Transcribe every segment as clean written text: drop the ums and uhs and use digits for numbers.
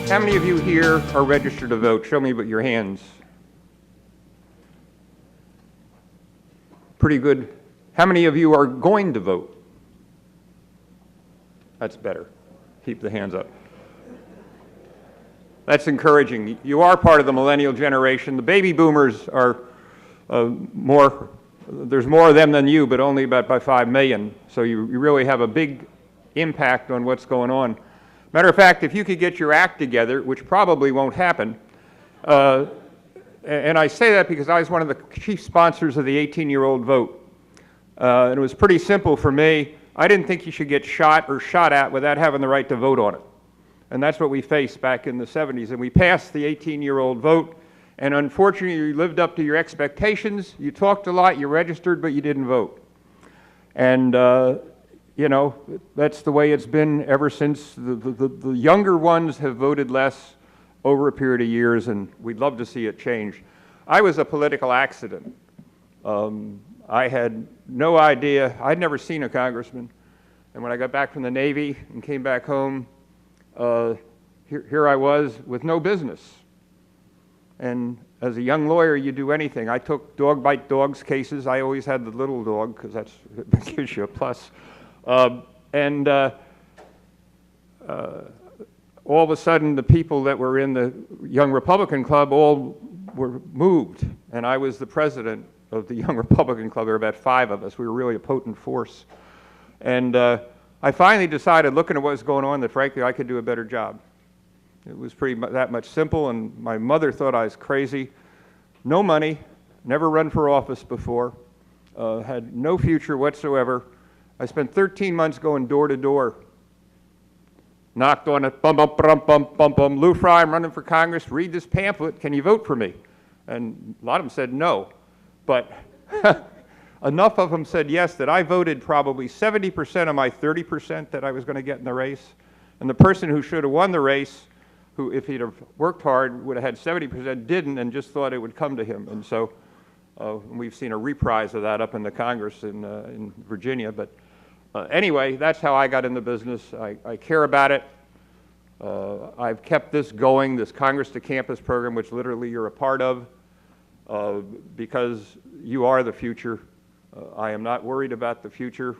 How many of you here are registered to vote? Show me with your hands. Pretty good. How many of you are going to vote? That's better. Keep the hands up. That's encouraging. You are part of the millennial generation. The baby boomers are there's more of them than you, but only about by 5 million. So you really have a big impact on what's going on. Matter of fact, if you could get your act together, which probably won't happen, and I say that because I was one of the chief sponsors of the 18-year-old vote. And it was pretty simple for me. I didn't think you should get shot or shot at without having the right to vote on it. And that's what we faced back in the 70s. And we passed the 18-year-old vote. And unfortunately, you lived up to your expectations. You talked a lot, you registered, but you didn't vote. And you know, that's the way it's been ever since. The younger ones have voted less over a period of years, and we'd love to see it change. I was a political accident. I had no idea. I'd never seen a congressman. And when I got back from the Navy and came back home, here I was with no business. And as a young lawyer, you do anything. I took dog-bite-dogs cases. I always had the little dog, because that gives you a plus. All of a sudden, the people that were in the Young Republican Club all were moved, and I was the president of the Young Republican Club. There were about 5 of us. We were really a potent force. And I finally decided, looking at what was going on, that frankly I could do a better job. It was that much simple, and my mother thought I was crazy. No money, never run for office before, had no future whatsoever. I spent 13 months going door to door. Knocked on it, bum, bum, bum, bum, bum, bum. Lou Frey, I'm running for Congress. Read this pamphlet. Can you vote for me? And a lot of them said no. But enough of them said yes that I voted probably 70% of my 30% that I was going to get in the race. And the person who should have won the race, who if he'd have worked hard, would have had 70%, didn't, and just thought it would come to him. And so we've seen a reprise of that up in the Congress in Virginia. But anyway, that's how I got in the business. I care about it. I've kept this going, this Congress to Campus program, which literally you're a part of, because you are the future. I am not worried about the future.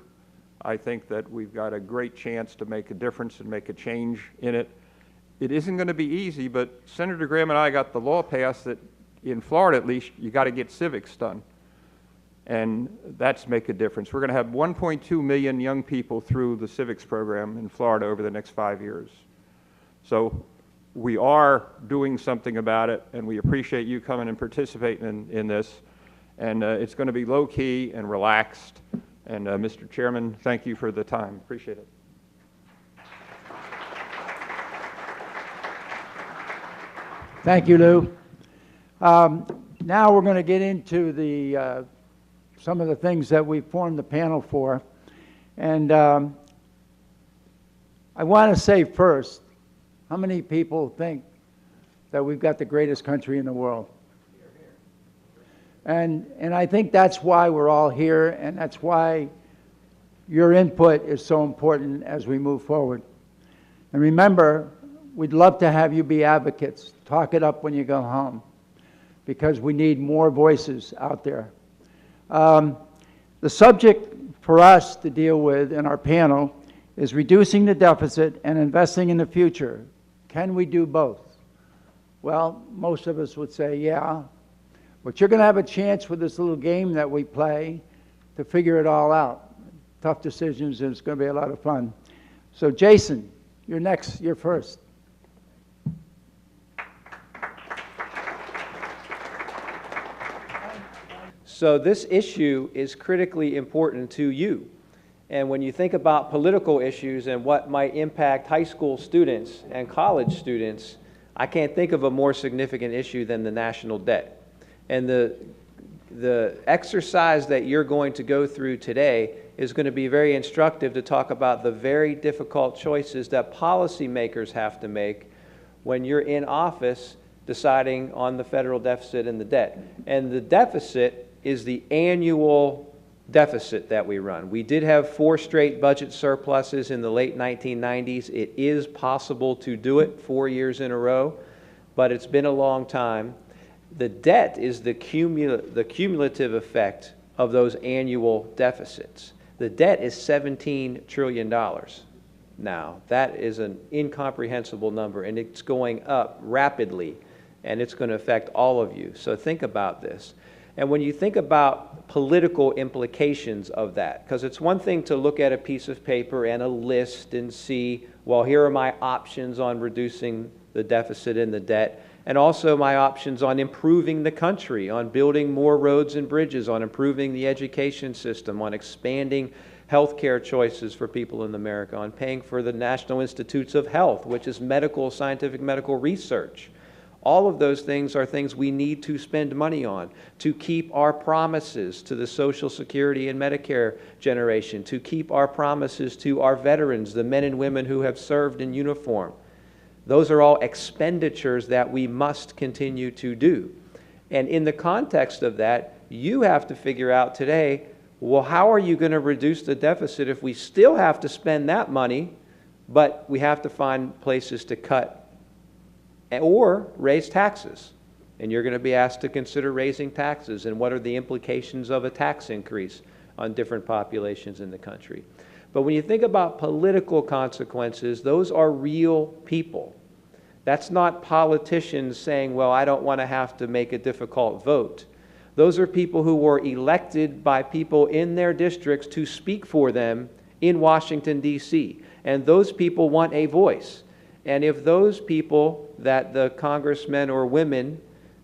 I think that we've got a great chance to make a difference and make a change in it. It isn't going to be easy, but Senator Graham and I got the law passed that in Florida at least, you got to get civics done. And that's make a difference. We're going to have 1.2 million young people through the civics program in Florida over the next 5 years. So we are doing something about it, and we appreciate you coming and participating in this. And it's going to be low-key and relaxed. And Mr. Chairman, thank you for the time. Appreciate it. Thank you, Lou. Now we're going to get into some of the things that we formed the panel for. And I want to say first, how many people think that we've got the greatest country in the world? And I think that's why we're all here, and that's why your input is so important as we move forward. And remember, we'd love to have you be advocates. Talk it up when you go home, because we need more voices out there. The subject for us to deal with in our panel is reducing the deficit and investing in the future. Can we do both? Well, most of us would say, yeah. But you're going to have a chance with this little game that we play to figure it all out. Tough decisions, and it's going to be a lot of fun. So Jason, you're next. You're first. So this issue is critically important to you. And when you think about political issues and what might impact high school students and college students, I can't think of a more significant issue than the national debt. And the exercise that you're going to go through today is going to be very instructive to talk about the very difficult choices that policymakers have to make when you're in office deciding on the federal deficit and the debt. And the deficit is the annual deficit that we run. We did have 4 straight budget surpluses in the late 1990s. It is possible to do it 4 years in a row, but it's been a long time. The debt is the cumulative effect of those annual deficits. The debt is $17 trillion now. That is an incomprehensible number, and it's going up rapidly, and it's going to affect all of you. So think about this. And when you think about political implications of that, because it's one thing to look at a piece of paper and a list and see, well, here are my options on reducing the deficit and the debt, and also my options on improving the country, on building more roads and bridges, on improving the education system, on expanding health care choices for people in America, on paying for the National Institutes of Health, which is scientific medical research. All of those things are things we need to spend money on to keep our promises to the Social Security and Medicare generation, to keep our promises to our veterans, the men and women who have served in uniform. Those are all expenditures that we must continue to do. And in the context of that, you have to figure out today, well, how are you going to reduce the deficit if we still have to spend that money, but we have to find places to cut or raise taxes? And you're going to be asked to consider raising taxes, and what are the implications of a tax increase on different populations in the country. But when you think about political consequences, those are real people. That's not politicians saying, well, I don't want to have to make a difficult vote. Those are people who were elected by people in their districts to speak for them in Washington, D.C. And those people want a voice. And if those people that the congressmen or women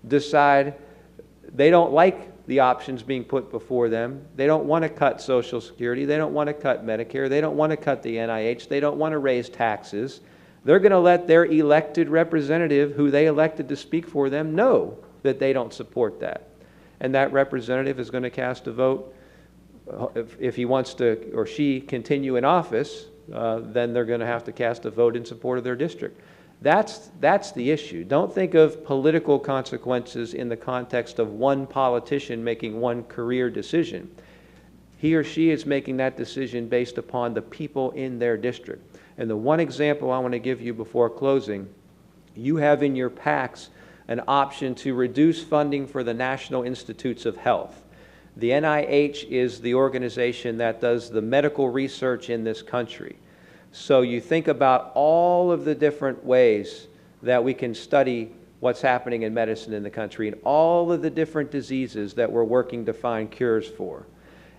decide they don't like the options being put before them, they don't want to cut Social Security, they don't want to cut Medicare, they don't want to cut the NIH, they don't want to raise taxes, they're going to let their elected representative, who they elected to speak for them, know that they don't support that. And that representative is going to cast a vote. If he wants to or she continue in office, then they're going to have to cast a vote in support of their district. That's the issue. Don't think of political consequences in the context of one politician making one career decision. He or she is making that decision based upon the people in their district. And the one example I want to give you before closing, you have in your packs an option to reduce funding for the National Institutes of Health. The NIH is the organization that does the medical research in this country. So you think about all of the different ways that we can study what's happening in medicine in the country and all of the different diseases that we're working to find cures for.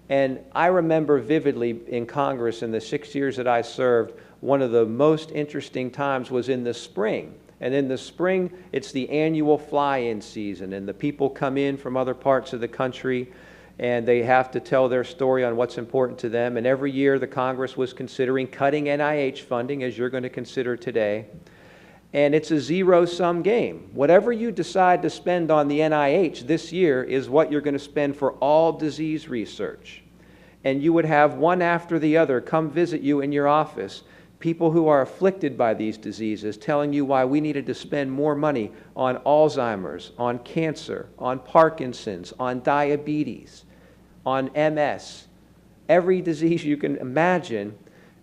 And I remember vividly in Congress in the 6 years that I served, one of the most interesting times was in the spring. And in the spring, it's the annual fly-in season, and the people come in from other parts of the country, and they have to tell their story on what's important to them. And every year the Congress was considering cutting NIH funding, as you're going to consider today. And it's a zero-sum game. Whatever you decide to spend on the NIH this year is what you're going to spend for all disease research. And you would have one after the other come visit you in your office, people who are afflicted by these diseases, telling you why we needed to spend more money on Alzheimer's, on cancer, on Parkinson's, on diabetes, on MS. Every disease you can imagine,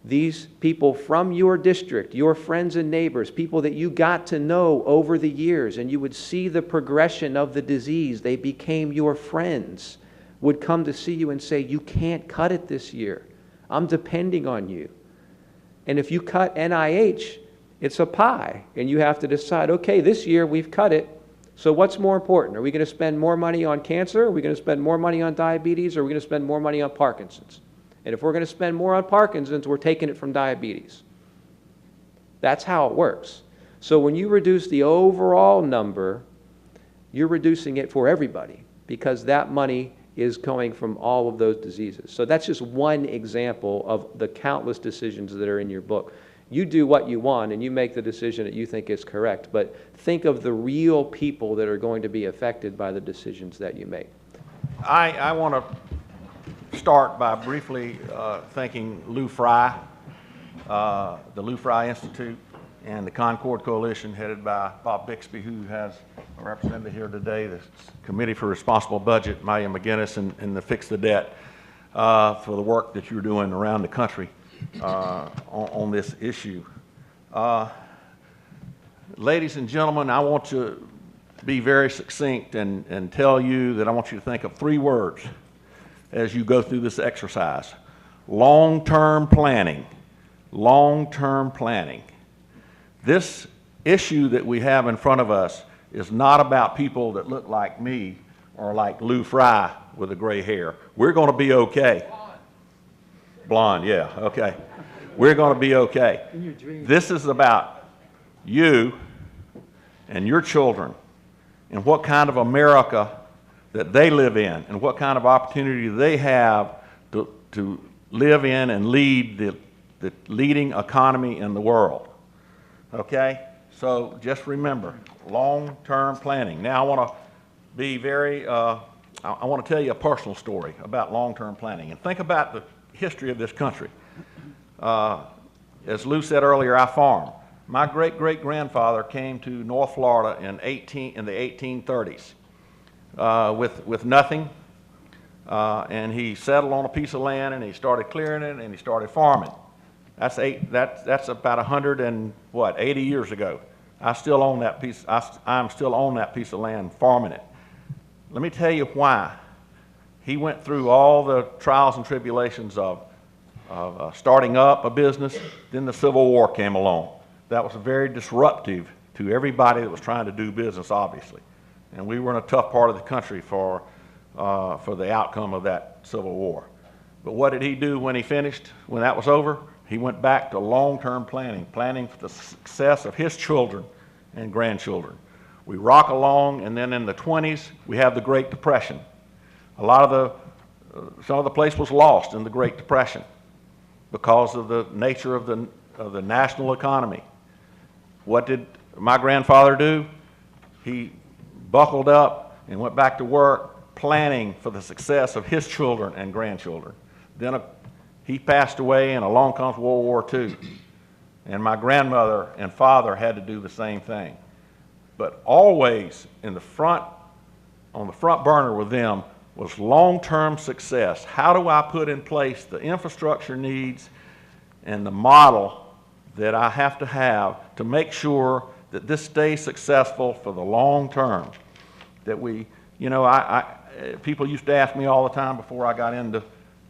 these people from your district, your friends and neighbors, people that you got to know over the years, and you would see the progression of the disease, they became your friends, would come to see you and say, you can't cut it this year. I'm depending on you. And if you cut NIH, it's a pie, and you have to decide, okay, this year we've cut it, so what's more important? Are we going to spend more money on cancer? Are we going to spend more money on diabetes? Or are we going to spend more money on Parkinson's? And if we're going to spend more on Parkinson's, we're taking it from diabetes. That's how it works. So when you reduce the overall number, you're reducing it for everybody, because that money is coming from all of those diseases. So that's just one example of the countless decisions that are in your book. You do what you want and you make the decision that you think is correct, but think of the real people that are going to be affected by the decisions that you make. I want to start by briefly thanking Lou Frey, the Lou Frey Institute, and the Concord Coalition headed by Bob Bixby, who has a representative here today, the Committee for Responsible Budget, Maya McGinnis, and the Fix the Debt. for the work that you're doing around the country on this issue. Ladies and gentlemen, I want to be very succinct and tell you that I want you to think of 3 words as you go through this exercise. Long-term planning. Long-term planning. This issue that we have in front of us is not about people that look like me or like Lou Frey with the gray hair. We're going to be okay. Blonde, yeah, okay. We're going to be okay. This is about you and your children and what kind of America that they live in and what kind of opportunity they have to live in and lead the leading economy in the world. Okay? So just remember, long-term planning. Now I want to be very, I want to tell you a personal story about long-term planning. And think about the history of this country. As Lou said earlier, I farm. My great-great-grandfather came to North Florida in the 1830s with nothing, and he settled on a piece of land and he started clearing it and he started farming. That's about 180 years ago. I still own that piece. I'm still on that piece of land farming it. Let me tell you why. He went through all the trials and tribulations of starting up a business. Then the Civil War came along. That was very disruptive to everybody that was trying to do business, obviously. And we were in a tough part of the country for the outcome of that Civil War. But what did he do when he finished, when that was over? He went back to long-term planning, planning for the success of his children and grandchildren. We rock along, and then in the 20s, we have the Great Depression. Some of the place was lost in the Great Depression because of the nature of the national economy. What did my grandfather do? He buckled up and went back to work planning for the success of his children and grandchildren. Then he passed away, and along comes World War II. And my grandmother and father had to do the same thing. But always on the front burner with them was long-term success. How do I put in place the infrastructure needs and the model that I have to make sure that this stays successful for the long term? That we, people used to ask me all the time before I got into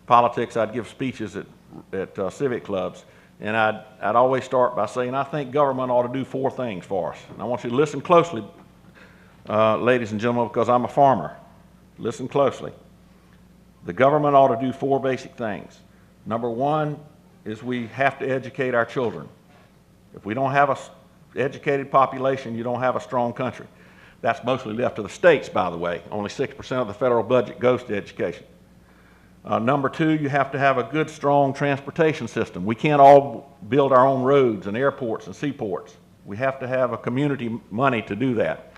politics. I'd give speeches at civic clubs, and I'd always start by saying, I think government ought to do 4 things for us. And I want you to listen closely, ladies and gentlemen, because I'm a farmer. Listen closely. The government ought to do 4 basic things. Number 1 is we have to educate our children. If we don't have an educated population, you don't have a strong country. That's mostly left to the states, by the way. Only 6% of the federal budget goes to education. Number 2, you have to have a good, strong transportation system. We can't all build our own roads and airports and seaports. We have to have a community money to do that.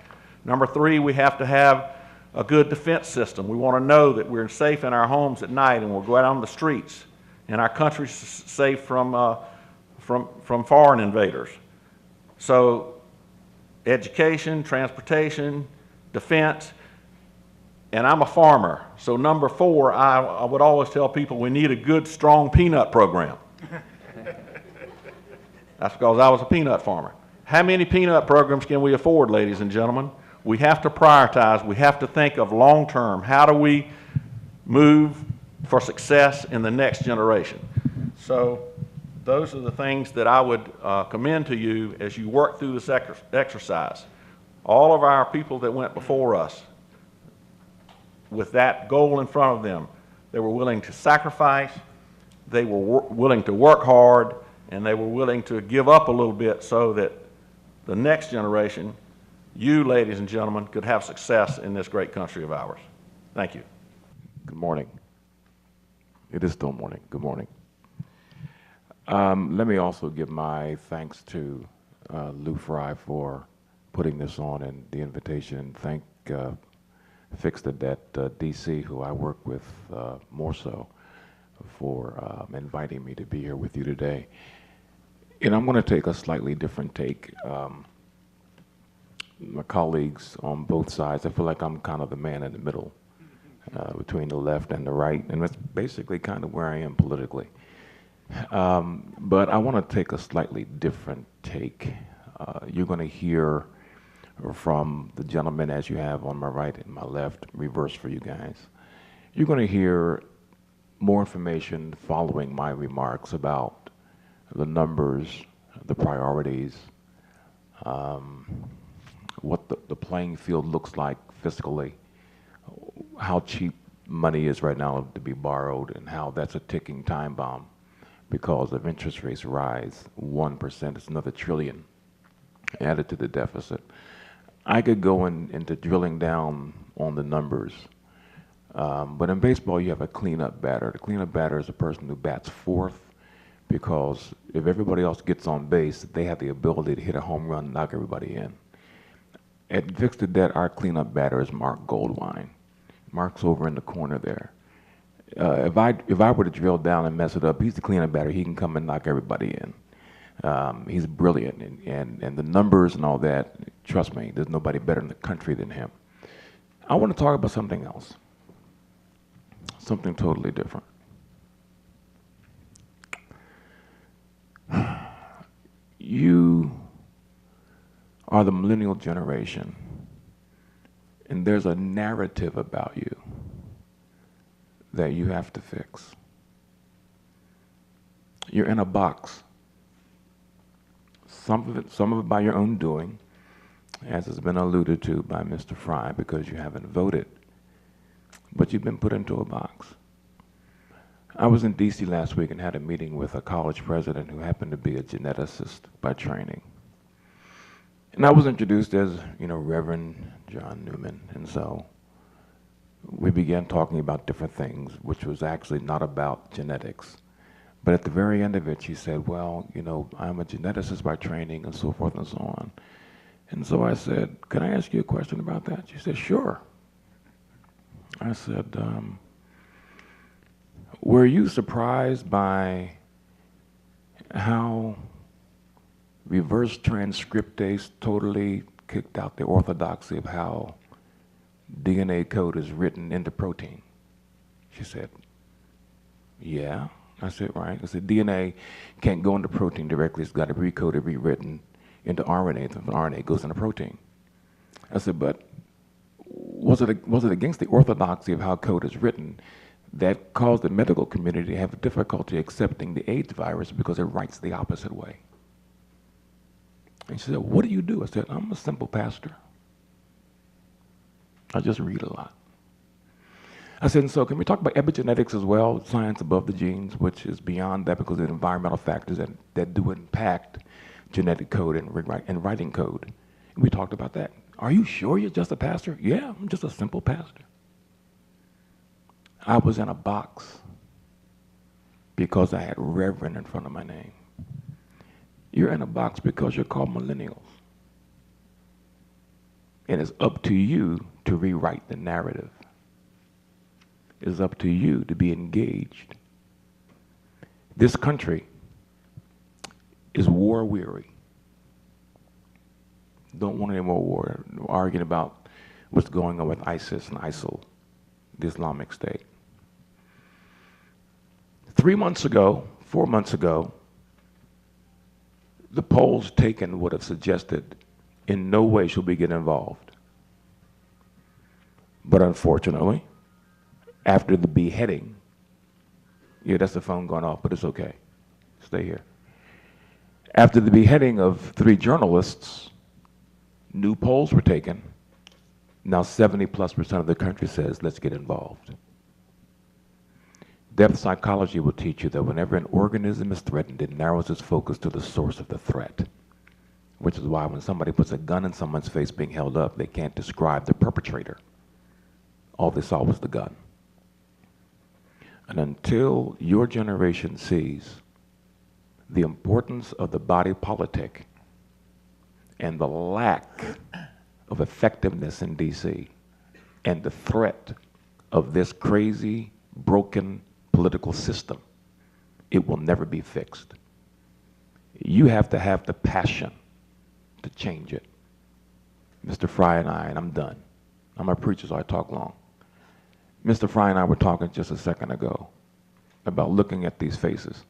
Number 3, we have to have a good defense system. We want to know that we're safe in our homes at night and we'll go out on the streets and our country's safe from foreign invaders. So education, transportation, defense, and I'm a farmer. So number 4, I would always tell people we need a good, strong peanut program. That's because I was a peanut farmer. How many peanut programs can we afford, ladies and gentlemen? We have to prioritize. We have to think of long term. How do we move for success in the next generation? So those are the things that I would commend to you as you work through this exercise. All of our people that went before us, with that goal in front of them, they were willing to sacrifice, they were willing to work hard, and they were willing to give up a little bit so that the next generation, you, ladies and gentlemen, could have success in this great country of ours. Thank you. Good morning. It is still morning. Good morning. Let me also give my thanks to Lou Frey for putting this on and the invitation. Thank Fixed at DC, who I work with more so, for inviting me to be here with you today. And I'm going to take a slightly different take. My colleagues on both sides, I feel like I'm kind of the man in the middle. between the left and the right, and that's basically kind of where I am politically. But I want to take a slightly different take. You're going to hear from the gentleman as you have on my right and my left, reverse for you guys. You're going to hear more information following my remarks about the numbers, the priorities, what the playing field looks like fiscally, how cheap money is right now to be borrowed, and how that's a ticking time bomb because if interest rates rise 1%, it's another trillion added to the deficit. I could go into drilling down on the numbers, but in baseball you have a cleanup batter. The cleanup batter is a person who bats fourth, because if everybody else gets on base, they have the ability to hit a home run and knock everybody in. At Fix the Debt, our cleanup batter is Mark Goldwine. Mark's over in the corner there. If I were to drill down and mess it up, he's the cleanup batter. He can come and knock everybody in. He's brilliant, and the numbers and all that, trust me, there's nobody better in the country than him. I want to talk about something else, something totally different. You are the millennial generation, and there's a narrative about you that you have to fix. You're in a box. Some of it by your own doing, as has been alluded to by Mr. Frey, because you haven't voted, but you've been put into a box. I was in DC last week and had a meeting with a college president who happened to be a geneticist by training. And I was introduced as, Reverend Allan Newman, and so we began talking about different things, which was actually not about genetics. But at the very end of it, she said, well, I'm a geneticist by training and so forth and so on. And so I said, can I ask you a question about that? She said, sure. I said, were you surprised by how reverse transcriptase totally kicked out the orthodoxy of how DNA code is written into protein? She said, yeah. I said, right. I said, DNA can't go into protein directly. It's got to be recoded, rewritten into RNA. And RNA goes into protein. I said, but was it against the orthodoxy of how code is written that caused the medical community to have difficulty accepting the AIDS virus because it writes the opposite way? And she said, what do you do? I said, I'm a simple pastor. I just read a lot. I said, and so can we talk about epigenetics as well, science above the genes, which is beyond that because of the environmental factors that do impact genetic code and writing code. And we talked about that. Are you sure you're just a pastor? Yeah, I'm just a simple pastor. I was in a box because I had Reverend in front of my name. You're in a box because you're called millennials. And it's up to you to rewrite the narrative. It's up to you to be engaged. This country is war weary. Don't want any more war. We're arguing about what's going on with ISIS and ISIL, the Islamic State. 4 months ago, the polls taken would have suggested in no way should we get involved. But unfortunately, after the beheading, yeah, that's the phone going off, but it's okay. Stay here. After the beheading of 3 journalists, new polls were taken. Now 70+% of the country says, let's get involved. Depth psychology will teach you that whenever an organism is threatened, it narrows its focus to the source of the threat, which is why when somebody puts a gun in someone's face being held up, they can't describe the perpetrator. All they saw was the gun. And until your generation sees the importance of the body politic and the lack of effectiveness in DC and the threat of this crazy, broken political system, it will never be fixed. You have to have the passion to change it. Mr. Frey and I'm done. I'm a preacher, so I talk long. Mr. Frey and I were talking just a second ago about looking at these faces.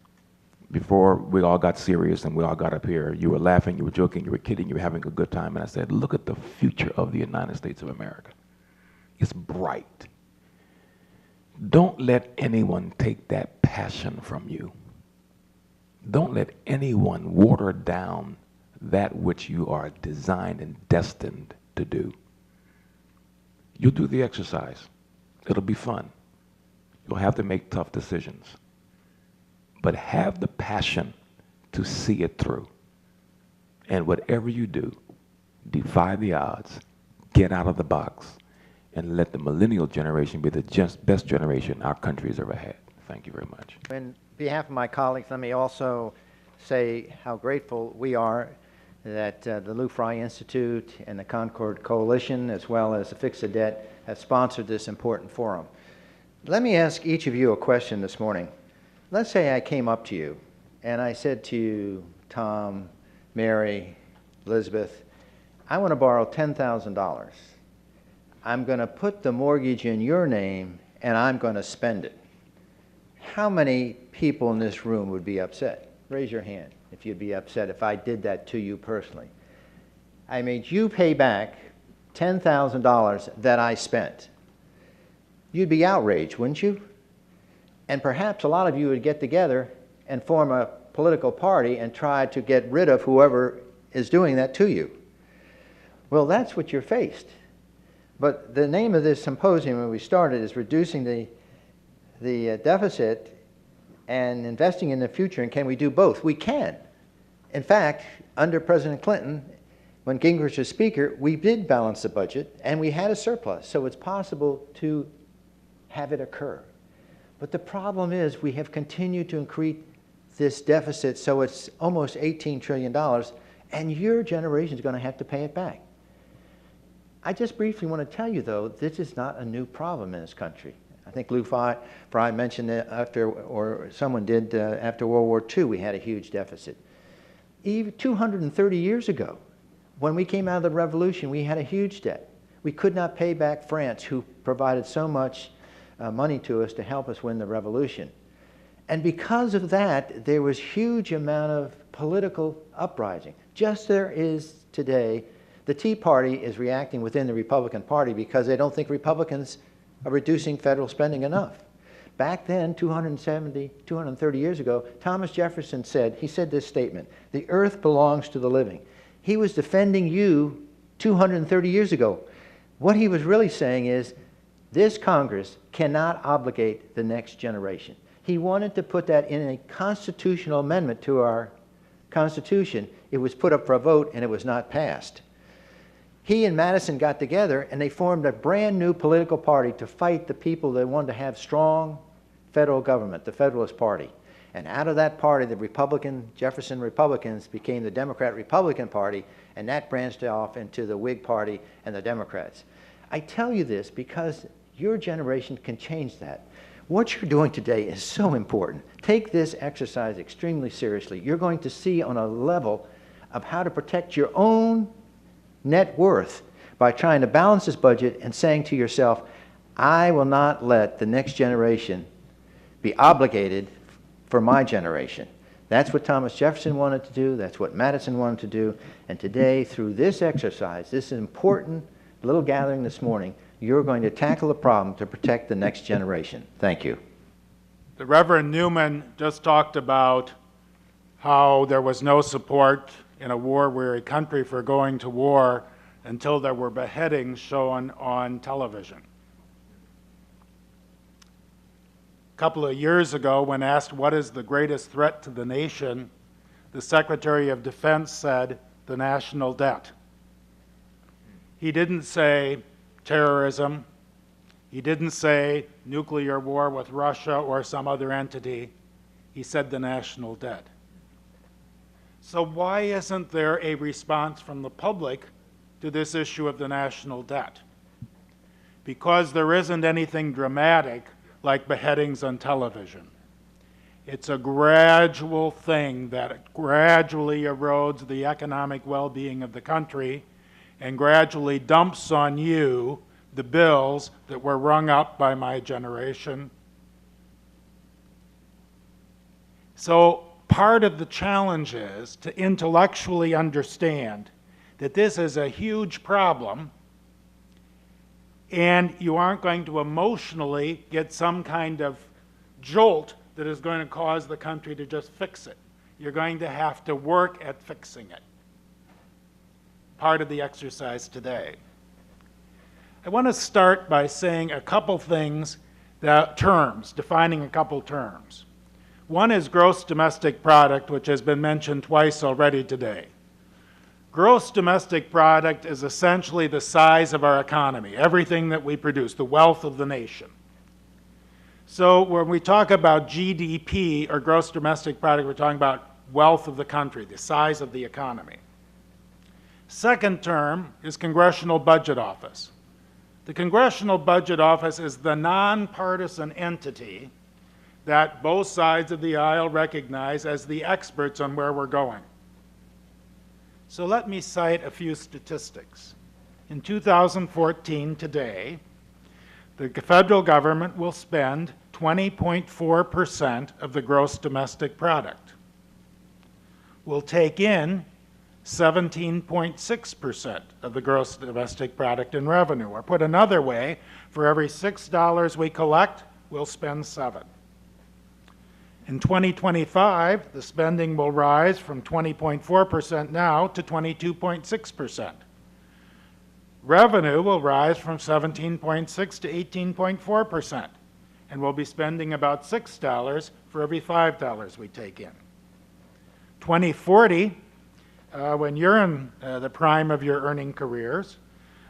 Before we all got serious and we all got up here, you were laughing, you were joking, you were kidding, you were having a good time, and I said, look at the future of the United States of America. It's bright. Don't let anyone take that passion from you. Don't let anyone water down that which you are designed and destined to do. You'll do the exercise. It'll be fun. You'll have to make tough decisions. But have the passion to see it through. And whatever you do, defy the odds, get out of the box, and let the millennial generation be the best generation our country has ever had. Thank you very much. On behalf of my colleagues, let me also say how grateful we are that the Lou Frey Institute and the Concord Coalition, as well as the Fix the Debt, have sponsored this important forum. Let me ask each of you a question this morning. Let's say I came up to you and I said to you, Tom, Mary, Elizabeth, I want to borrow $10,000. I'm going to put the mortgage in your name and I'm going to spend it. How many people in this room would be upset? Raise your hand if you'd be upset if I did that to you personally. I made you pay back $10,000 that I spent. You'd be outraged, wouldn't you? And perhaps a lot of you would get together and form a political party and try to get rid of whoever is doing that to you. Well, that's what you're faced. But the name of this symposium when we started is Reducing the Deficit and Investing in the Future, and can we do both? We can. In fact, under President Clinton, when Gingrich was Speaker, we did balance the budget and we had a surplus, so it's possible to have it occur. But the problem is we have continued to increase this deficit so it's almost $18 trillion, and your generation is going to have to pay it back. I just briefly want to tell you, though, this is not a new problem in this country. I think Lou Frey mentioned that after, or someone did, after World War II, we had a huge deficit. Even 230 years ago, when we came out of the Revolution, we had a huge debt. We could not pay back France, who provided so much money to us to help us win the Revolution. And because of that, there was huge amount of political uprising. Just there is today. The Tea Party is reacting within the Republican Party because they don't think Republicans are reducing federal spending enough. Back then, 230 years ago, Thomas Jefferson said, he said this statement, "The earth belongs to the living." He was defending you 230 years ago. What he was really saying is, this Congress cannot obligate the next generation. He wanted to put that in a constitutional amendment to our Constitution. It was put up for a vote and it was not passed. He and Madison got together and they formed a brand new political party to fight the people that wanted to have strong federal government, the Federalist Party. And out of that party, the Jefferson Republicans became the Democrat-Republican Party, and that branched off into the Whig Party and the Democrats. I tell you this because your generation can change that. What you're doing today is so important. Take this exercise extremely seriously. You're going to see on a level of how to protect your own net worth by trying to balance this budget and saying to yourself, I will not let the next generation be obligated for my generation. That's what Thomas Jefferson wanted to do. That's what Madison wanted to do. And today, through this exercise, this important little gathering this morning, you're going to tackle the problem to protect the next generation. Thank you. The Reverend Newman just talked about how there was no support in a war-weary country for going to war until there were beheadings shown on television. A couple of years ago, when asked what is the greatest threat to the nation, the Secretary of Defense said, the national debt. He didn't say terrorism. He didn't say nuclear war with Russia or some other entity. He said the national debt. So why isn't there a response from the public to this issue of the national debt? Because there isn't anything dramatic like beheadings on television. It's a gradual thing that gradually erodes the economic well-being of the country and gradually dumps on you the bills that were rung up by my generation. So part of the challenge is to intellectually understand that this is a huge problem, and you aren't going to emotionally get some kind of jolt that is going to cause the country to just fix it. You're going to have to work at fixing it. Part of the exercise today. I want to start by saying a couple things, defining a couple terms. One is gross domestic product, which has been mentioned twice already today. Gross domestic product is essentially the size of our economy, everything that we produce, the wealth of the nation. So when we talk about GDP, or gross domestic product, we're talking about wealth of the country, the size of the economy. Second term is Congressional Budget Office. The Congressional Budget Office is the nonpartisan entity that both sides of the aisle recognize as the experts on where we're going. So let me cite a few statistics. In 2014, today, the federal government will spend 20.4% of the gross domestic product. We'll take in 17.6% of the gross domestic product in revenue. Or put another way, for every $6 we collect, we'll spend $7. In 2025, the spending will rise from 20.4% now to 22.6%. Revenue will rise from 17.6 to 18.4%, and we'll be spending about $6 for every $5 we take in. 2040, when you're in the prime of your earning careers,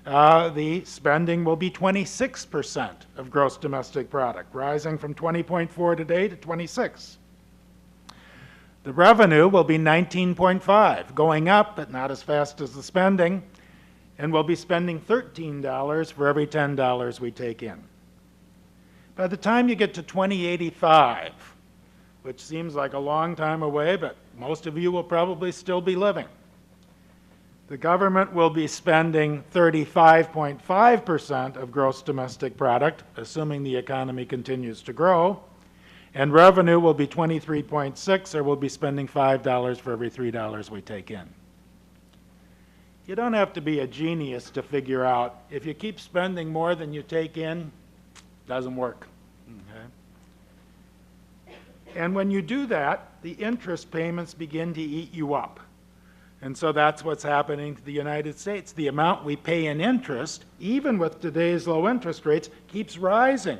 the spending will be 26% of gross domestic product, rising from 20.4 today to 26. The revenue will be 19.5, going up, but not as fast as the spending, and we'll be spending $13 for every $10 we take in. By the time you get to 2085, which seems like a long time away, but most of you will probably still be living, the government will be spending 35.5% of gross domestic product, assuming the economy continues to grow, and revenue will be 23.6, or we'll be spending $5 for every $3 we take in. You don't have to be a genius to figure out if you keep spending more than you take in, it doesn't work. Okay? And when you do that, the interest payments begin to eat you up. And so that's what's happening to the United States. The amount we pay in interest, even with today's low interest rates, keeps rising.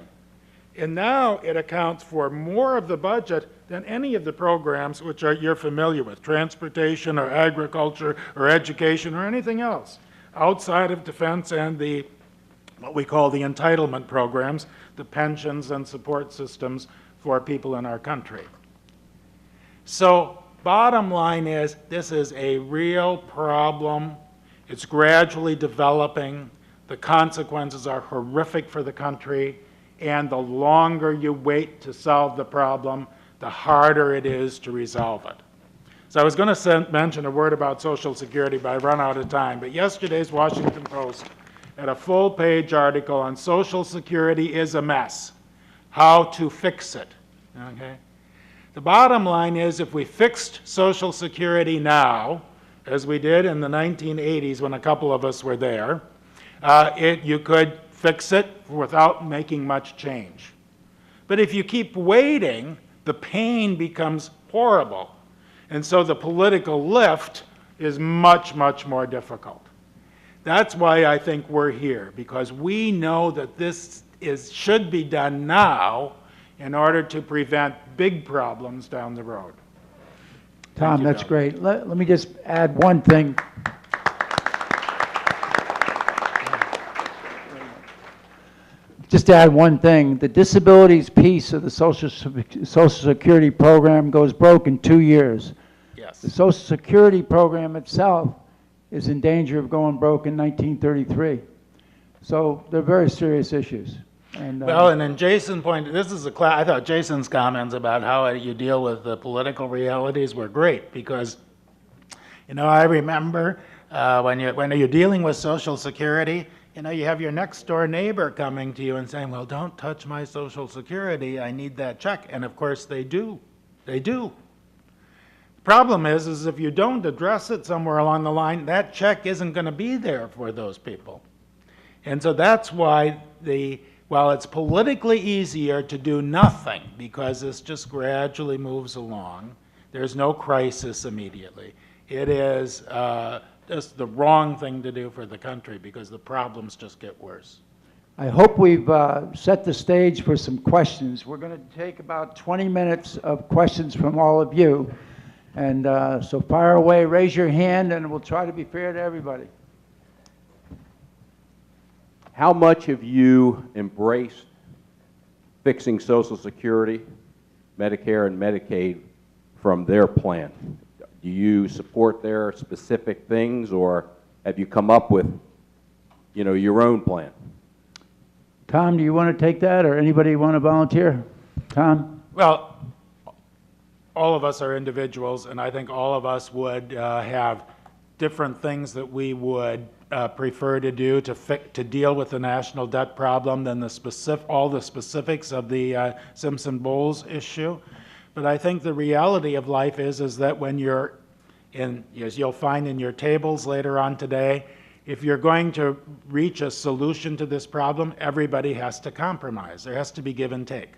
And now it accounts for more of the budget than any of the programs which you're familiar with, transportation or agriculture or education or anything else, outside of defense and what we call the entitlement programs, the pensions and support systems for people in our country. So bottom line is, this is a real problem. It's gradually developing. The consequences are horrific for the country, and the longer you wait to solve the problem, the harder it is to resolve it. So I was going to mention a word about Social Security, but I've run out of time. But yesterday's Washington Post had a full-page article on Social Security is a mess, how to fix it. Okay? The bottom line is, if we fixed Social Security now, as we did in the 1980s when a couple of us were there, you could fix it without making much change. But if you keep waiting, the pain becomes horrible. And so the political lift is much, much more difficult. That's why I think we're here, because we know that this should be done now in order to prevent big problems down the road. Tom, that's great. Let me just add one thing. Just to add one thing, the disabilities piece of the Social Security program goes broke in 2 years. Yes. The Social Security program itself is in danger of going broke in 1933. So they're very serious issues. And, well, and then Jason pointed, I thought Jason's comments about how you deal with the political realities were great, because, you know, I remember when you're dealing with Social Security, You know, you have your next door neighbor coming to you and saying, well, don't touch my Social Security, I need that check. And of course they do. They do. The problem is if you don't address it somewhere along the line, that check isn't going to be there for those people. And so that's why while it's politically easier to do nothing because this just gradually moves along, there's no crisis immediately. It is just the wrong thing to do for the country because the problems just get worse. I hope we've set the stage for some questions. We're going to take about 20 minutes of questions from all of you. And so fire away, raise your hand, and we'll try to be fair to everybody. How much have you embraced fixing Social Security, Medicare, and Medicaid from their plan? Do you support their specific things, or have you come up with, you know, your own plan? Tom, do you want to take that, or anybody want to volunteer? Tom? Well, all of us are individuals, and I think all of us would have different things that we would prefer to do to deal with the national debt problem than all the specifics of the Simpson-Bowles issue. But I think the reality of life is that when you're as you'll find in your tables later on today, if you're going to reach a solution to this problem, everybody has to compromise. There has to be give and take.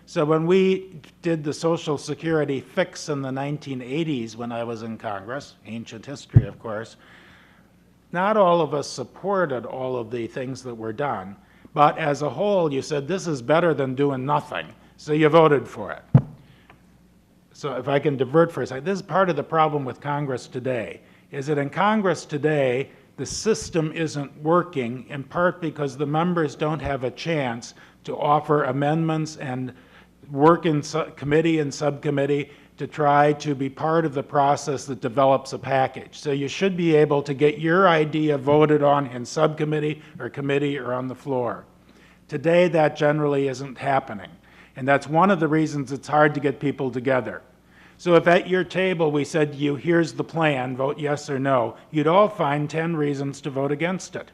So when we did the Social Security fix in the 1980s when I was in Congress, ancient history, of course, not all of us supported all of the things that were done. But as a whole, you said, this is better than doing nothing. So you voted for it. So if I can divert for a second, this is part of the problem with Congress today, is that in Congress today, the system isn't working, in part because the members don't have a chance to offer amendments and work in committee and subcommittee to try to be part of the process that develops a package. So you should be able to get your idea voted on in subcommittee or committee or on the floor. Today, that generally isn't happening. And that's one of the reasons it's hard to get people together. So if at your table we said to you, here's the plan, vote yes or no, you'd all find 10 reasons to vote against it.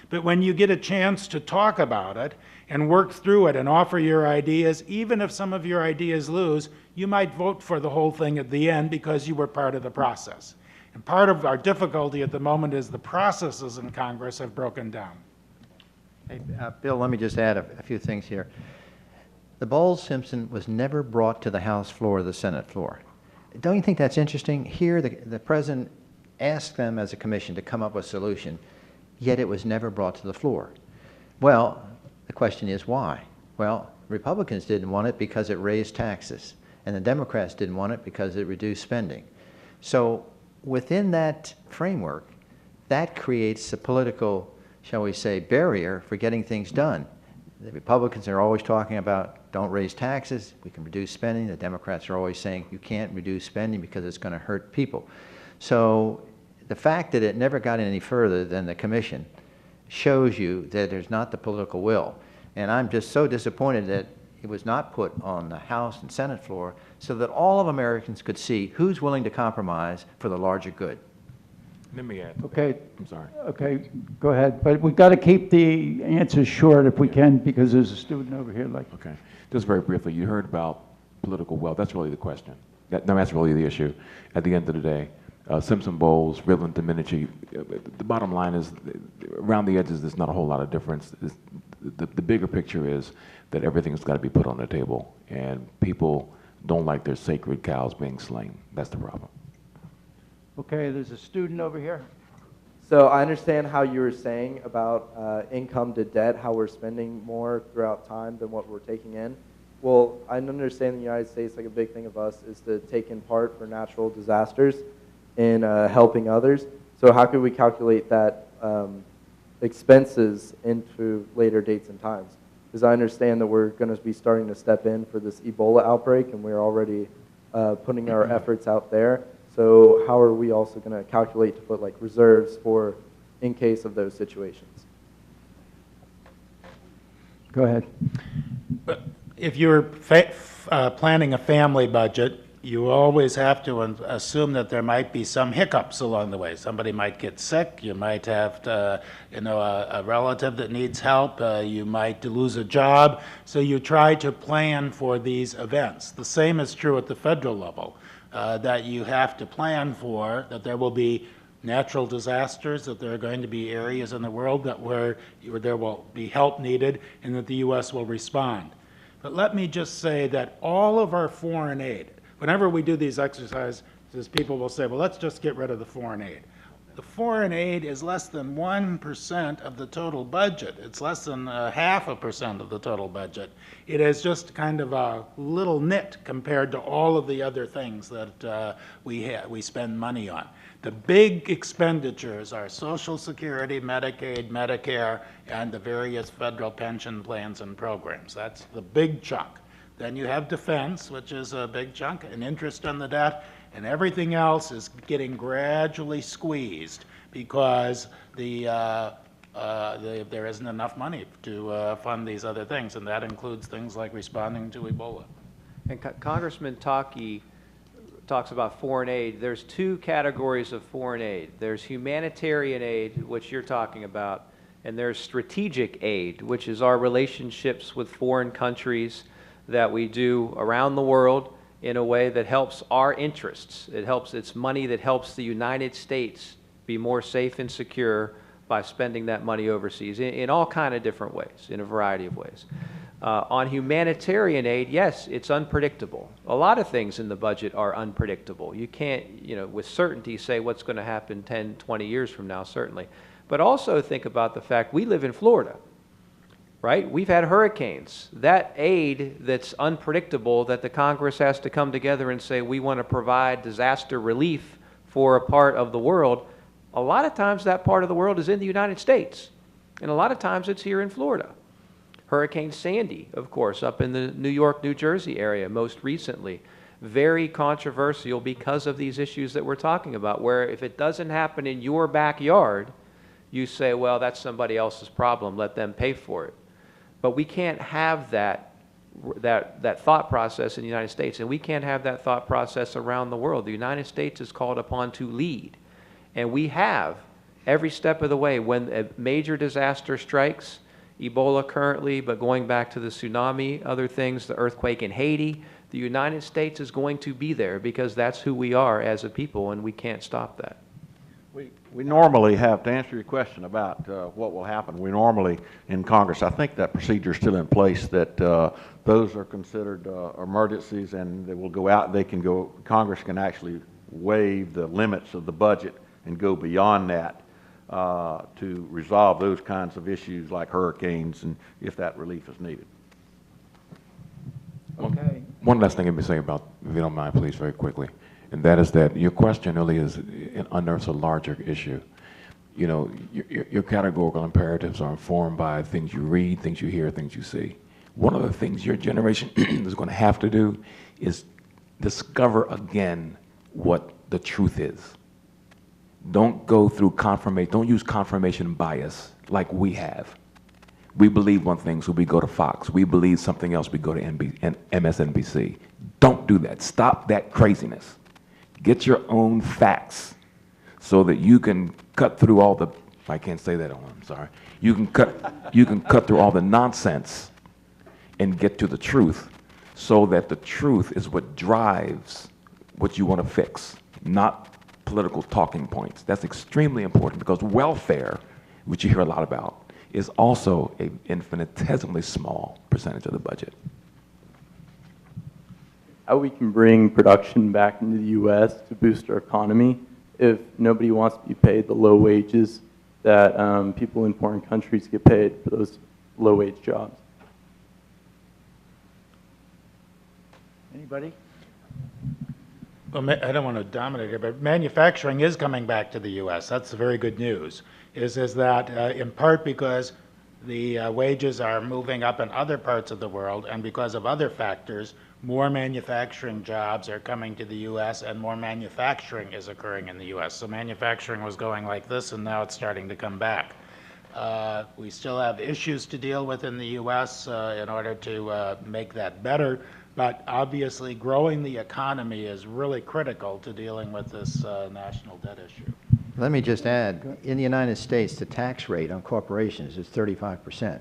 But when you get a chance to talk about it and work through it and offer your ideas, even if some of your ideas lose, you might vote for the whole thing at the end because you were part of the process. And part of our difficulty at the moment is the processes in Congress have broken down. Hey, Bill, let me just add a few things here. The Bowles-Simpson was never brought to the House floor or the Senate floor. Don't you think that's interesting? Here, the President asked them as a commission to come up with a solution, yet it was never brought to the floor. Well, the question is why? Well, Republicans didn't want it because it raised taxes, and the Democrats didn't want it because it reduced spending. So within that framework, that creates a political, shall we say, barrier for getting things done. The Republicans are always talking about don't raise taxes, we can reduce spending. The Democrats are always saying you can't reduce spending because it's going to hurt people. So the fact that it never got any further than the commission shows you that there's not the political will. And I'm just so disappointed that it was not put on the House and Senate floor so that all of Americans could see who's willing to compromise for the larger good. Let me add. Okay. I'm sorry. Okay, go ahead. But we've got to keep the answers short if we can, because there's a student over here. Okay. Just very briefly, you heard about political wealth. That's really the question. That's really the issue. At the end of the day, Simpson-Bowles, Riddland, Domenici, the bottom line is, around the edges, there's not a whole lot of difference. The bigger picture is that everything's got to be put on the table, and people don't like their sacred cows being slain. That's the problem. Okay, there's a student over here. So I understand how you were saying about income to debt, how we're spending more throughout time than what we're taking in. Well, I understand in the United States, like a big thing of us is to take in part for natural disasters in helping others. So how could we calculate that expenses into later dates and times? Because I understand that we're going to be starting to step in for this Ebola outbreak, and we're already putting our efforts out there. So how are we also going to calculate to put like reserves for in case of those situations? Go ahead. If you're planning a family budget, you always have to assume that there might be some hiccups along the way. Somebody might get sick. You might have a relative that needs help. You might lose a job. So you try to plan for these events. The same is true at the federal level, that you have to plan for that there will be natural disasters, that there are going to be areas in the world where there will be help needed, and that the U.S. will respond. But let me just say that all of our foreign aid, whenever we do these exercises, people will say, well, let's just get rid of the foreign aid. The foreign aid is less than 1% of the total budget. It's less than 0.5% of the total budget. It is just kind of a little nit compared to all of the other things that we spend money on. The big expenditures are Social Security, Medicaid, Medicare, and the various federal pension plans and programs. That's the big chunk. Then you have defense, which is a big chunk, and interest on the debt, and everything else is getting gradually squeezed because there isn't enough money to fund these other things, and that includes things like responding to Ebola. And Congressman Tauke talks about foreign aid. There's two categories of foreign aid. There's humanitarian aid, which you're talking about, and there's strategic aid, which is our relationships with foreign countries that we do around the world in a way that helps our interests. It's money that helps the United States be more safe and secure by spending that money overseas in all kind of different ways, in a variety of ways. On humanitarian aid, yes, it's unpredictable. A lot of things in the budget are unpredictable. You can't, with certainty say what's going to happen 10, 20 years from now, certainly. But also think about the fact we live in Florida, right? We've had hurricanes. That aid that's unpredictable, that the Congress has to come together and say we want to provide disaster relief for a part of the world, a lot of times that part of the world is in the United States. And a lot of times it's here in Florida. Hurricane Sandy, of course, up in the New York, New Jersey area most recently. Very controversial because of these issues that we're talking about, where if it doesn't happen in your backyard, you say, well, that's somebody else's problem, let them pay for it. But we can't have that thought process in the United States, and we can't have that thought process around the world. The United States is called upon to lead, and we have every step of the way. When a major disaster strikes, Ebola currently, but going back to the tsunami, other things, the earthquake in Haiti, the United States is going to be there because that's who we are as a people, and we can't stop that. We normally have, to answer your question about what will happen, we normally in Congress, I think that procedure is still in place, that those are considered emergencies and they will go out, Congress can actually waive the limits of the budget and go beyond that to resolve those kinds of issues like hurricanes and if that relief is needed. Okay. One last thing let me say about, if you don't mind, please, very quickly, and that is that your question really unearths a larger issue. Your categorical imperatives are informed by things you read, things you hear, things you see. One of the things your generation is going to have to do is discover again what the truth is. Don't go through confirmation, don't use confirmation bias like we have. We believe one thing, so we go to Fox. We believe something else, we go to MSNBC. Don't do that. Stop that craziness. Get your own facts so that you can cut through all the, I can't say that on, I'm sorry. You can cut through all the nonsense and get to the truth so that the truth is what drives what you want to fix, not political talking points. That's extremely important because welfare, which you hear a lot about, is also an infinitesimally small percentage of the budget. How we can bring production back into the U.S. to boost our economy if nobody wants to be paid the low wages that people in foreign countries get paid for those low-wage jobs. Anybody? Well, I don't want to dominate here, but manufacturing is coming back to the U.S. That's very good news. Is that in part because the wages are moving up in other parts of the world, and because of other factors, more manufacturing jobs are coming to the U.S. and more manufacturing is occurring in the U.S. So manufacturing was going like this, and now it's starting to come back. We still have issues to deal with in the U.S. In order to make that better, But obviously, growing the economy is really critical to dealing with this national debt issue. Let me just add, in the United States, the tax rate on corporations is 35%.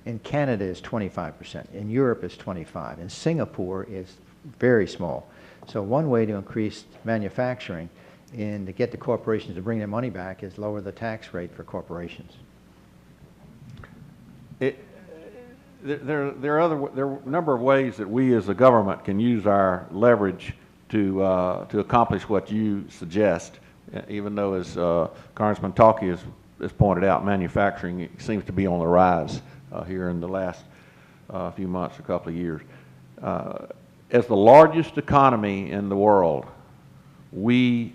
In Canada, it's 25%. In Europe, it's 25%. In Singapore, it's very small. So one way to increase manufacturing and to get the corporations to bring their money back is lower the tax rate for corporations. There are a number of ways that we as a government can use our leverage to accomplish what you suggest, even though, as Congressman Tauke has pointed out, manufacturing seems to be on the rise here in the last few months, a couple of years. As the largest economy in the world, we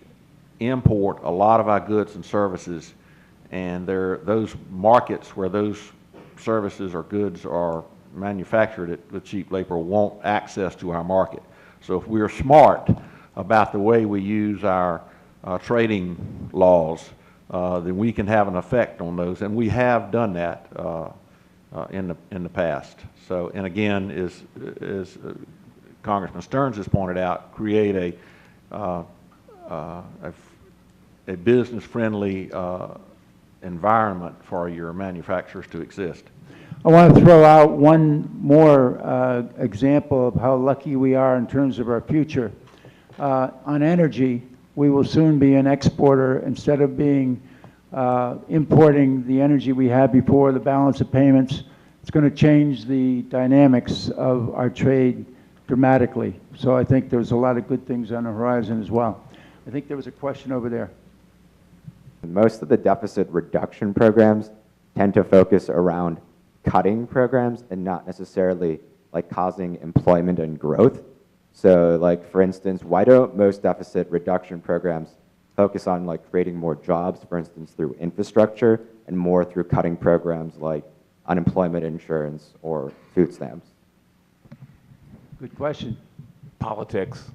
import a lot of our goods and services, and those markets where those services or goods are manufactured at the cheap labor want access to our market. So if we're smart about the way we use our trading laws, then we can have an effect on those, and we have done that in the past. So, and again, as Congressman Stearns has pointed out, create a business-friendly environment for your manufacturers to exist. I want to throw out one more example of how lucky we are in terms of our future. On energy, we will soon be an exporter instead of being importing the energy we had before, the balance of payments. It's going to change the dynamics of our trade dramatically. So I think there's a lot of good things on the horizon as well. I think there was a question over there. Most of the deficit reduction programs tend to focus around cutting programs and not necessarily like causing employment and growth. So like, for instance, why don't most deficit reduction programs focus on like creating more jobs, for instance, through infrastructure, and more through cutting programs like unemployment insurance or food stamps? Good question. Politics.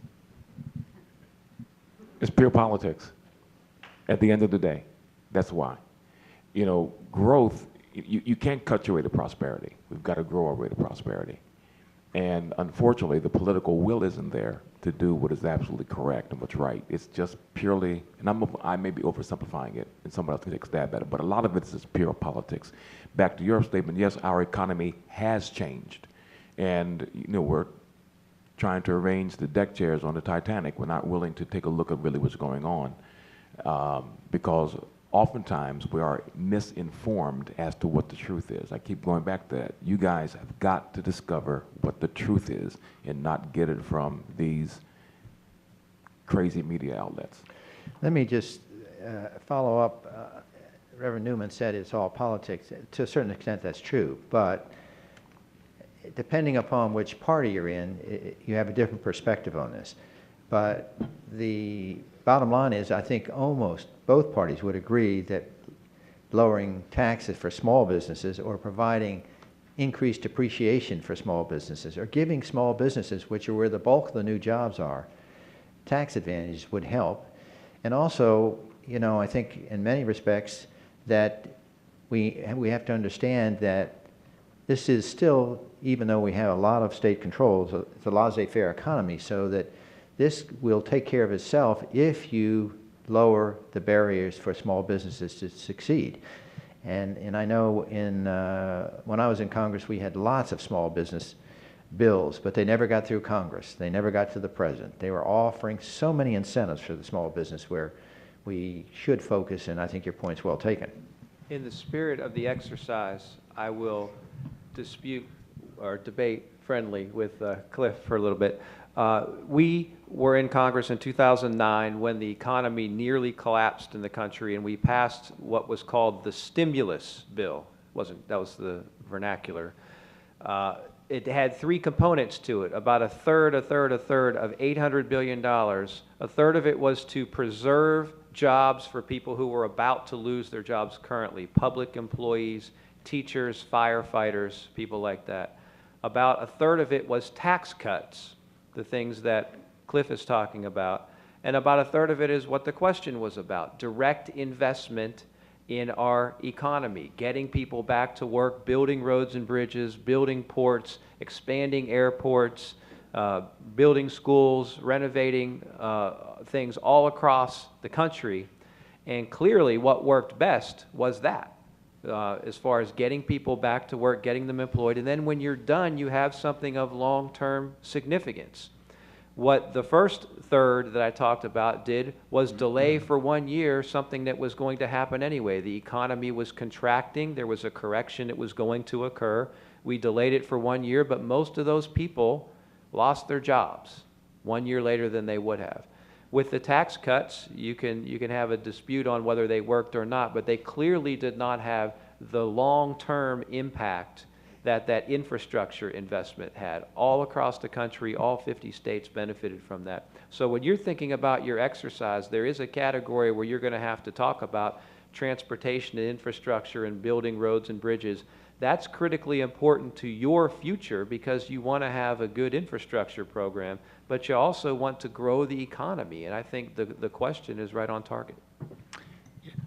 It's pure politics. At the end of the day, that's why. You know, growth, you can't cut your way to prosperity. We've got to grow our way to prosperity. And unfortunately, the political will isn't there to do what is absolutely correct and what's right. It's just purely, and I may be oversimplifying it, and someone else can take a stab at it, but a lot of it is just pure politics. Back to your statement, yes, our economy has changed. And, you know, we're trying to arrange the deck chairs on the Titanic. We're not willing to take a look at really what's going on. Because oftentimes we are misinformed as to what the truth is. I keep going back to that. You guys have got to discover what the truth is and not get it from these crazy media outlets. Let me just follow up. Reverend Newman said it's all politics. To a certain extent, that's true. But depending upon which party you're in, you have a different perspective on this. But the bottom line is, I think almost both parties would agree that lowering taxes for small businesses or providing increased depreciation for small businesses or giving small businesses, which are where the bulk of the new jobs are, tax advantages would help. And also, you know, I think in many respects that we have to understand that this is still, even though we have a lot of state controls, it's a laissez-faire economy, so that this will take care of itself if you lower the barriers for small businesses to succeed. And I know when I was in Congress, we had lots of small business bills, but they never got through Congress. They never got to the president. They were offering so many incentives for the small business where we should focus, and I think your point's well taken. In the spirit of the exercise, I will dispute or debate friendly with Cliff for a little bit. We were in Congress in 2009 when the economy nearly collapsed in the country, and we passed what was called the stimulus bill. That was the vernacular. It had three components to it, about a third of $800 billion. A third of it was to preserve jobs for people who were about to lose their jobs currently, public employees, teachers, firefighters, people like that. About a third of it was tax cuts, the things that Cliff is talking about. And about a third of it is what the question was about, direct investment in our economy, getting people back to work, building roads and bridges, building ports, expanding airports, building schools, renovating things all across the country. And clearly what worked best was that, as far as getting people back to work, getting them employed. And then when you're done, you have something of long-term significance. What the first third that I talked about did was delay for 1 year something that was going to happen anyway. The economy was contracting. There was a correction that was going to occur. We delayed it for 1 year, but most of those people lost their jobs 1 year later than they would have. With the tax cuts, you can have a dispute on whether they worked or not, but they clearly did not have the long-term impact that that infrastructure investment had. All across the country, all 50 states benefited from that. So when you're thinking about your exercise, there is a category where you're going to have to talk about transportation and infrastructure and building roads and bridges. That's critically important to your future because you want to have a good infrastructure program, but you also want to grow the economy. And I think the question is right on target.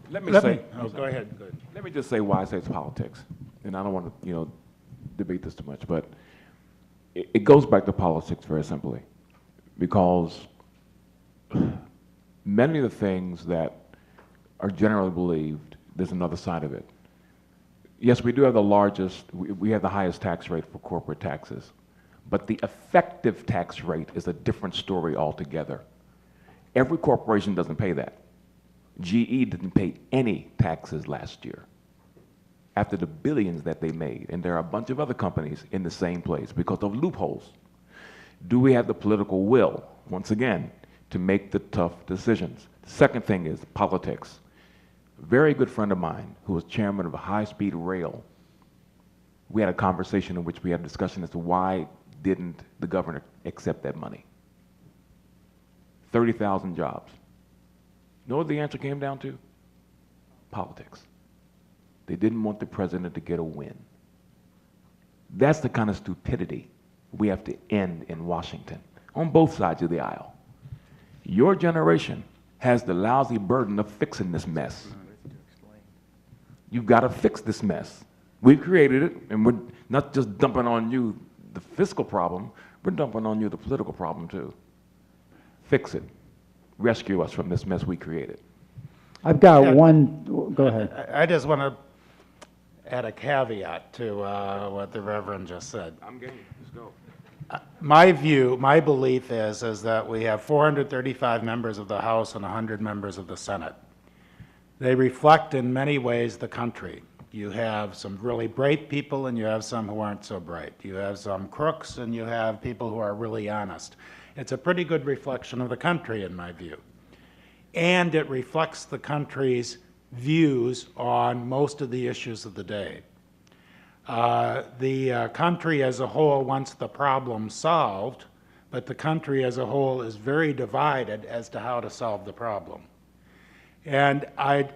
Go ahead. Go ahead. Let me just say why I say it's politics. And I don't want to, debate this too much, but it goes back to politics very simply, because many of the things that are generally believed, there's another side of it. Yes, we do have we have the highest tax rate for corporate taxes, but the effective tax rate is a different story altogether. Every corporation doesn't pay that. GE didn't pay any taxes last year, after the billions that they made. And there are a bunch of other companies in the same place because of loopholes. Do we have the political will, once again, to make the tough decisions? The second thing is politics. A very good friend of mine who was chairman of a high-speed rail, we had a conversation in which we had a discussion as to why didn't the governor accept that money. 30,000 jobs. You know what the answer came down to? Politics. They didn't want the president to get a win. That's the kind of stupidity we have to end in Washington, on both sides of the aisle. Your generation has the lousy burden of fixing this mess. You've got to fix this mess. We've created it, and we're not just dumping on you the fiscal problem, we're dumping on you the political problem too. Fix it. Rescue us from this mess we created. I've got one, go ahead. I just want to add a caveat to what the Reverend just said. I'm game. Let's go. My belief is that we have 435 members of the House and 100 members of the Senate. They reflect in many ways the country. You have some really bright people and you have some who aren't so bright. You have some crooks and you have people who are really honest. It's a pretty good reflection of the country in my view. And it reflects the country's views on most of the issues of the day. The country as a whole wants the problem solved, but the country as a whole is very divided as to how to solve the problem. And I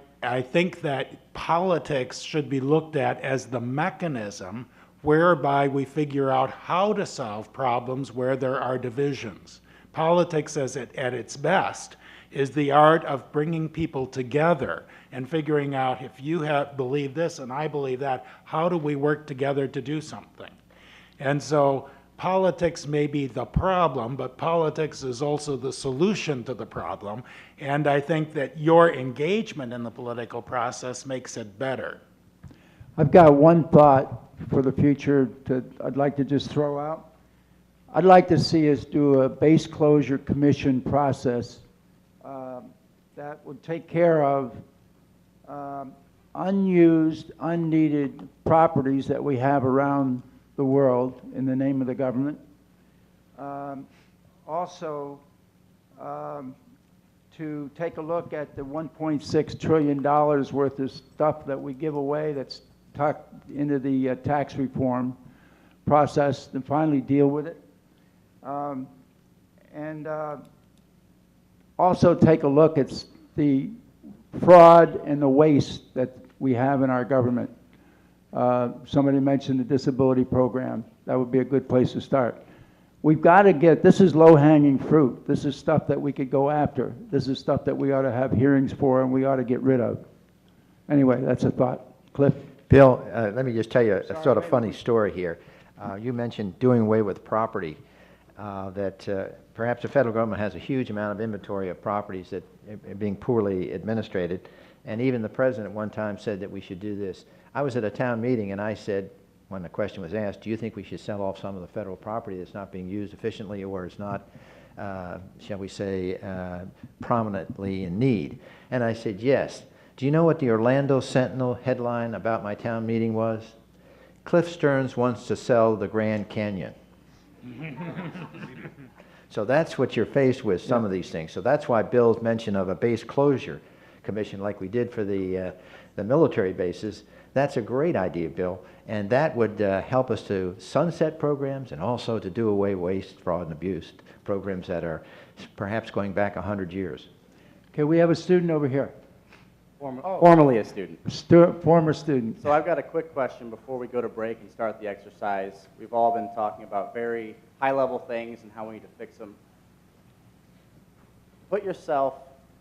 think that politics should be looked at as the mechanism whereby we figure out how to solve problems where there are divisions. Politics at its best is the art of bringing people together and figuring out if you believe this and I believe that, how do we work together to do something? And so politics may be the problem, but politics is also the solution to the problem. And I think that your engagement in the political process makes it better. I've got one thought for the future I'd like to just throw out. I'd like to see us do a base closure commission process that would take care of unused, unneeded properties that we have around the world in the name of the government. Also, to take a look at the $1.6 trillion worth of stuff that we give away that's tucked into the tax reform process and finally deal with it. Also take a look at the fraud and the waste that we have in our government. Somebody mentioned the disability program. That would be a good place to start. We've got to this is low-hanging fruit. This is stuff that we could go after. This is stuff that we ought to have hearings for and we ought to get rid of. Anyway, that's a thought. Cliff? Bill, let me just tell you a sort of funny story here. You mentioned doing away with property. that perhaps the federal government has a huge amount of inventory of properties that are being poorly administrated. And even the president at one time said that we should do this. I was at a town meeting and I said, when the question was asked, do you think we should sell off some of the federal property that's not being used efficiently or is not, shall we say, prominently in need? And I said, yes. Do you know what the Orlando Sentinel headline about my town meeting was? Cliff Stearns wants to sell the Grand Canyon. So that's what you're faced with, some of these things. So that's why Bill's mention of a base closure commission like we did for the military bases, that's a great idea, Bill. And that would help us to sunset programs and also to do away with waste, fraud, and abuse programs that are perhaps going back 100 years. Okay, we have a student over here. Formerly a student. Former student. So I've got a quick question before we go to break and start the exercise. We've all been talking about very high-level things and how we need to fix them. Put yourself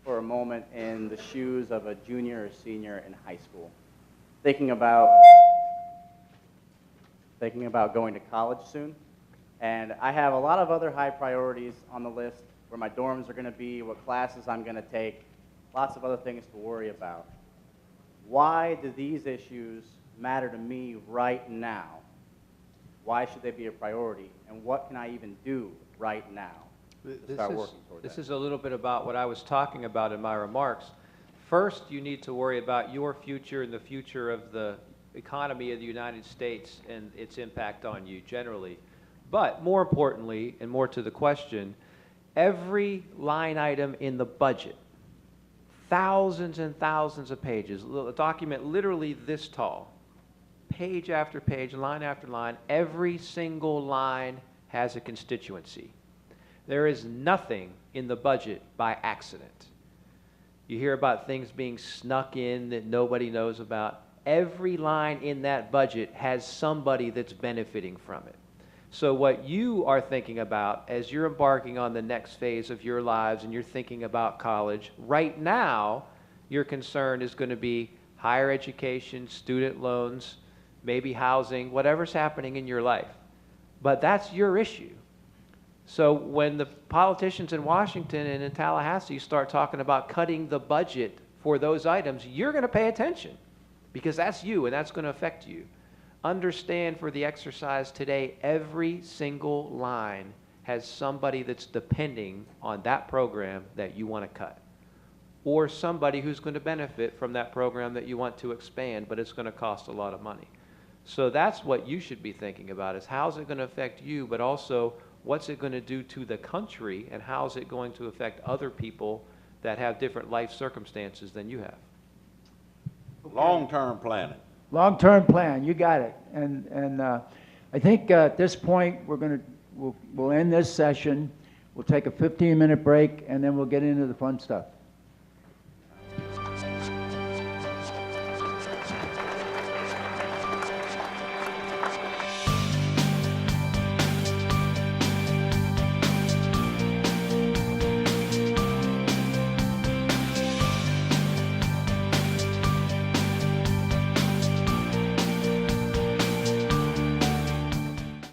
for a moment in the shoes of a junior or senior in high school, thinking about going to college soon. And I have a lot of other high priorities on the list, where my dorms are going to be, what classes I'm going to take, lots of other things to worry about. Why do these issues matter to me right now? Why should they be a priority? And what can I even do right now to start working toward that? This is a little bit about what I was talking about in my remarks. First, you need to worry about your future and the future of the economy of the United States and its impact on you generally. But more importantly, and more to the question, every line item in the budget, thousands and thousands of pages, a document literally this tall, page after page, line after line, every single line has a constituency. There is nothing in the budget by accident. You hear about things being snuck in that nobody knows about. Every line in that budget has somebody that's benefiting from it. So what you are thinking about as you're embarking on the next phase of your lives and you're thinking about college, right now your concern is going to be higher education, student loans, maybe housing, whatever's happening in your life. But that's your issue. So when the politicians in Washington and in Tallahassee start talking about cutting the budget for those items, you're going to pay attention because that's you and that's going to affect you. Understand for the exercise today, every single line has somebody that's depending on that program that you want to cut, or somebody who's going to benefit from that program that you want to expand, but it's going to cost a lot of money. So that's what you should be thinking about, is how's it going to affect you, but also what's it going to do to the country, and how's it going to affect other people that have different life circumstances than you have. Long-term planning. Long-term plan, you got it. And I think at this point we'll end this session. We'll take a 15-minute break and then we'll get into the fun stuff.